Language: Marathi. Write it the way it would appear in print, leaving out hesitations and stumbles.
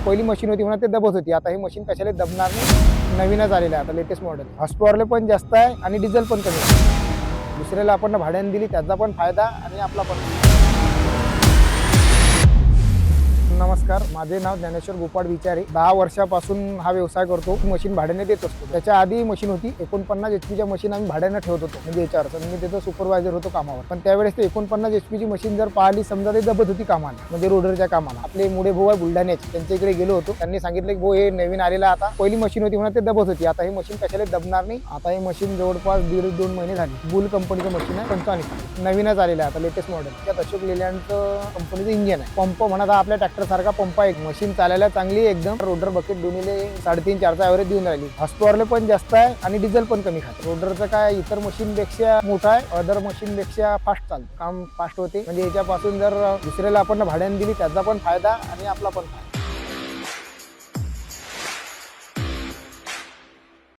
पहिली मशीन होती म्हणून ते दबत होती, आता ही मशीन कशाला दबणार नाही, नवीनच आलेलं आहे आता लेटेस्ट मॉडेल. हॉर्स पॉवरले पण जास्त आहे आणि डिझेल पण कमी आहे. दुसऱ्याला आपण भाड्याने दिली त्याचा पण फायदा आणि आपला पण. नमस्कार, माझे नाव ज्ञानेश्वर गोपाळ विचारे. 10 वर्षापासून हा व्यवसाय करतो. मशीन भाड्याने देत असतो. त्याच्या आधी मशीन होती 49 HP मशीन आम्ही भाड्याने ठेवत होतो, म्हणजे याच्यावर मी त्याचा सुपरवायझर होतो कामावर. पण त्यावेळेस ते 49 HP मशीन जर पाहिली, समजा ते दबत होती कामाला, म्हणजे रोडरच्या कामाला. आपले मुळे भाऊ आहे बुलढाण्याचे, त्यांच्या इकडे गेलो होतो. त्यांनी सांगितलं की भाऊ हे नवीन आलेलं आता पहिली मशीन होती म्हणून ते दबत होती, आता ही मशीन कशाला दबणार नाही. आता ही मशीन जवळपास 1.5-2 महिने झाली. बुल कंपनीचं मशीन आहे, 45 नवीनच आलेलं आहे आता लेटेस्ट मॉडेल. त्यात अशोक लेलँडचं कंपनीचं इंजिन आहे. पंप म्हणा आपल्या ट्रॅक्टर सारखा पंप आहे. मशीन चालायला चांगली एकदम. रोडर बकेट दोन्हीले 3.5-4चा ॲव्हरेज देऊन राहिली. हॉर्स पॉवरले पण जास्त आहे आणि डिझेल पण कमी खाते. रोडरचं काय इतर मशीनपेक्षा मोठा आहे, अदर मशीनपेक्षा फास्ट चालतं, काम फास्ट होते. म्हणजे याच्यापासून जर दुसऱ्याला आपण भाड्याने दिली त्याचा पण फायदा आणि आपला पण फायदा.